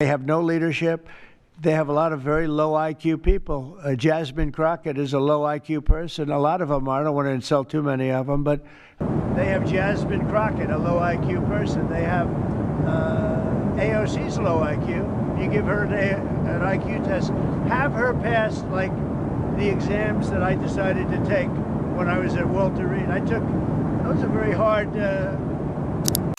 They have no leadership. They have a lot of very low IQ people. Jasmine Crockett is a low IQ person. A lot of them are. I don't want to insult too many of them, but they have Jasmine Crockett, a low IQ person. They have AOC's low IQ. You give her an IQ test, have her pass like the exams that I decided to take when I was at Walter Reed. That was a very hard.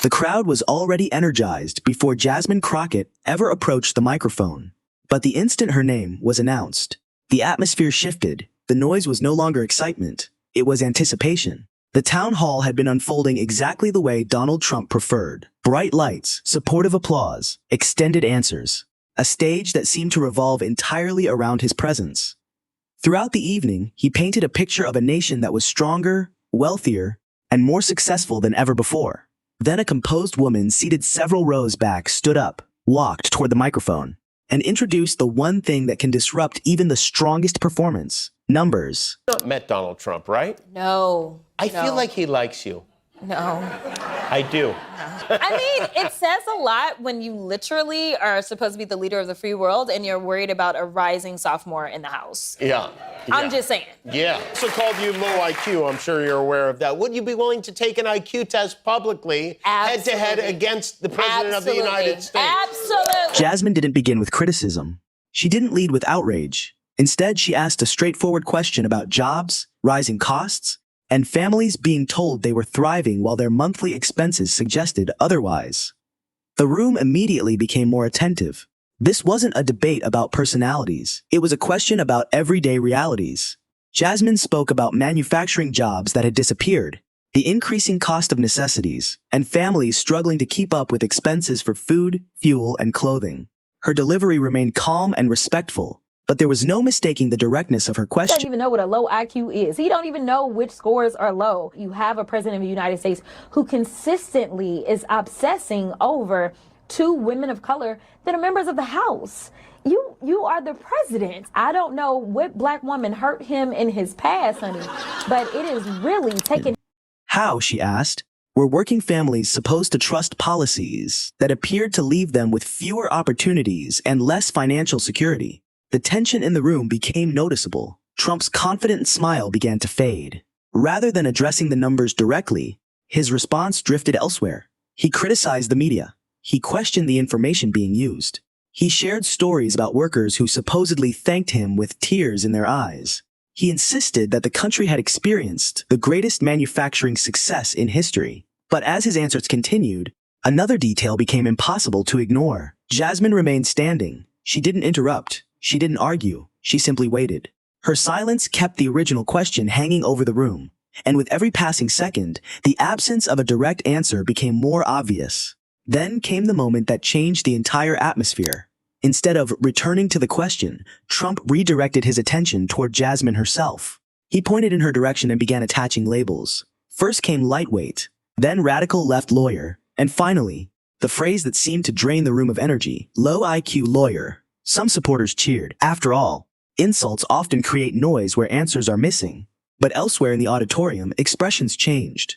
The crowd was already energized before Jasmine Crockett ever approached the microphone. But the instant her name was announced, the atmosphere shifted. The noise was no longer excitement. It was anticipation. The town hall had been unfolding exactly the way Donald Trump preferred. Bright lights, supportive applause, extended answers. A stage that seemed to revolve entirely around his presence. Throughout the evening, he painted a picture of a nation that was stronger, wealthier, and more successful than ever before. Then a composed woman seated several rows back stood up, walked toward the microphone, and introduced the one thing that can disrupt even the strongest performance: numbers. You not met Donald Trump, right? No. I feel like he likes you. No. I do. I mean, it says a lot when you literally are supposed to be the leader of the free world and you're worried about a rising sophomore in the House. Yeah. I'm just saying. Yeah. So called you low IQ. I'm sure you're aware of that. Would you be willing to take an IQ test publicly, head to head against the President of the United States? Absolutely. Jasmine didn't begin with criticism. She didn't lead with outrage. Instead, she asked a straightforward question about jobs, rising costs, and families being told they were thriving while their monthly expenses suggested otherwise. The room immediately became more attentive. This wasn't a debate about personalities. It was a question about everyday realities. Jasmine spoke about manufacturing jobs that had disappeared, the increasing cost of necessities, and families struggling to keep up with expenses for food, fuel, and clothing. Her delivery remained calm and respectful, but there was no mistaking the directness of her question. He doesn't even know what a low IQ is. He don't even know which scores are low. You have a president of the United States who consistently is obsessing over two women of color that are members of the House. You are the president. I don't know what black woman hurt him in his past, honey, but it is really taking. How, she asked, were working families supposed to trust policies that appeared to leave them with fewer opportunities and less financial security? The tension in the room became noticeable. Trump's confident smile began to fade. Rather than addressing the numbers directly, his response drifted elsewhere. He criticized the media. He questioned the information being used. He shared stories about workers who supposedly thanked him with tears in their eyes. He insisted that the country had experienced the greatest manufacturing success in history. But as his answers continued, another detail became impossible to ignore. Jasmine remained standing. She didn't interrupt. She didn't argue. She simply waited. Her silence kept the original question hanging over the room, and with every passing second, the absence of a direct answer became more obvious. Then came the moment that changed the entire atmosphere. Instead of returning to the question, Trump redirected his attention toward Jasmine herself. He pointed in her direction and began attaching labels. First came lightweight, then radical left lawyer, and finally, the phrase that seemed to drain the room of energy, low IQ lawyer. Some supporters cheered. After all, insults often create noise where answers are missing. But elsewhere in the auditorium, expressions changed.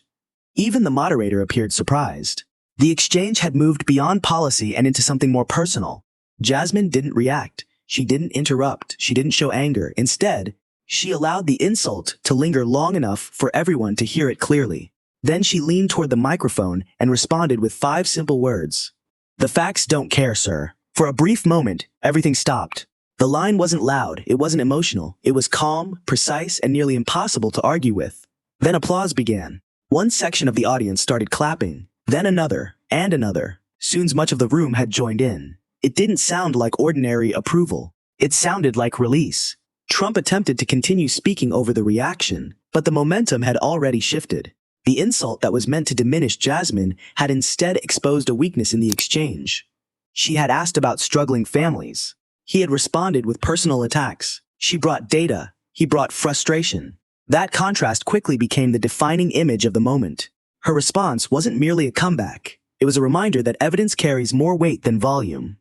Even the moderator appeared surprised. The exchange had moved beyond policy and into something more personal. Jasmine didn't react. She didn't interrupt. She didn't show anger. Instead, she allowed the insult to linger long enough for everyone to hear it clearly. Then she leaned toward the microphone and responded with 5 simple words. "The facts don't care, sir." For a brief moment, everything stopped. The line wasn't loud, it wasn't emotional, it was calm, precise, and nearly impossible to argue with. Then applause began. One section of the audience started clapping, then another, and another. Soon much of the room had joined in. It didn't sound like ordinary approval. It sounded like release. Trump attempted to continue speaking over the reaction, but the momentum had already shifted. The insult that was meant to diminish Jasmine had instead exposed a weakness in the exchange. She had asked about struggling families. He had responded with personal attacks. She brought data. He brought frustration. That contrast quickly became the defining image of the moment. Her response wasn't merely a comeback. It was a reminder that evidence carries more weight than volume.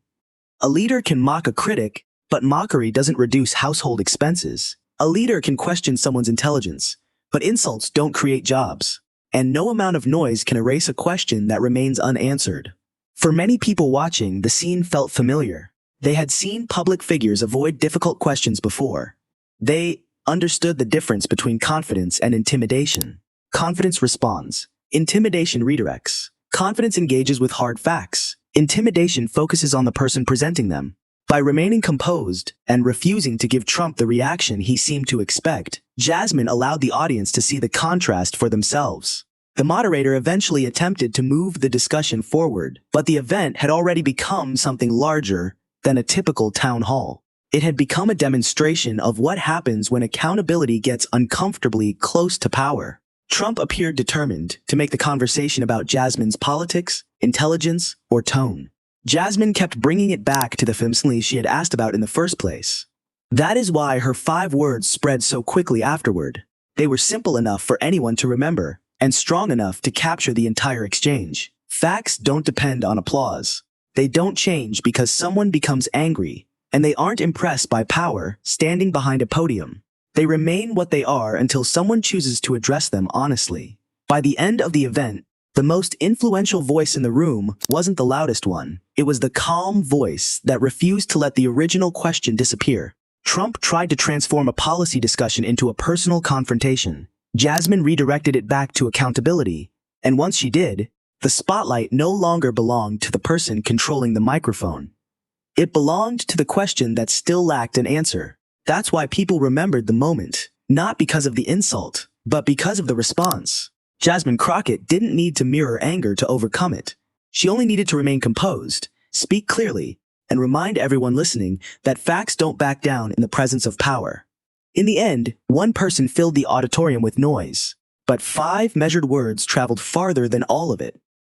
A leader can mock a critic, but mockery doesn't reduce household expenses. A leader can question someone's intelligence, but insults don't create jobs. And no amount of noise can erase a question that remains unanswered. For many people watching, the scene felt familiar. They had seen public figures avoid difficult questions before. They understood the difference between confidence and intimidation. Confidence responds. Intimidation redirects. Confidence engages with hard facts. Intimidation focuses on the person presenting them. By remaining composed and refusing to give Trump the reaction he seemed to expect, Jasmine allowed the audience to see the contrast for themselves. The moderator eventually attempted to move the discussion forward, but the event had already become something larger than a typical town hall. It had become a demonstration of what happens when accountability gets uncomfortably close to power. Trump appeared determined to make the conversation about Jasmine's politics, intelligence, or tone. Jasmine kept bringing it back to the family she had asked about in the first place. That is why her 5 words spread so quickly afterward. They were simple enough for anyone to remember, and strong enough to capture the entire exchange. Facts don't depend on applause. They don't change because someone becomes angry, and they aren't impressed by power standing behind a podium. They remain what they are until someone chooses to address them honestly. By the end of the event, the most influential voice in the room wasn't the loudest one. It was the calm voice that refused to let the original question disappear. Trump tried to transform a policy discussion into a personal confrontation. Jasmine redirected it back to accountability, and once she did, the spotlight no longer belonged to the person controlling the microphone. It belonged to the question that still lacked an answer. That's why people remembered the moment, not because of the insult, but because of the response. Jasmine Crockett didn't need to mirror anger to overcome it. She only needed to remain composed, speak clearly, and remind everyone listening that facts don't back down in the presence of power. In the end, one person filled the auditorium with noise, but 5 measured words traveled farther than all of it.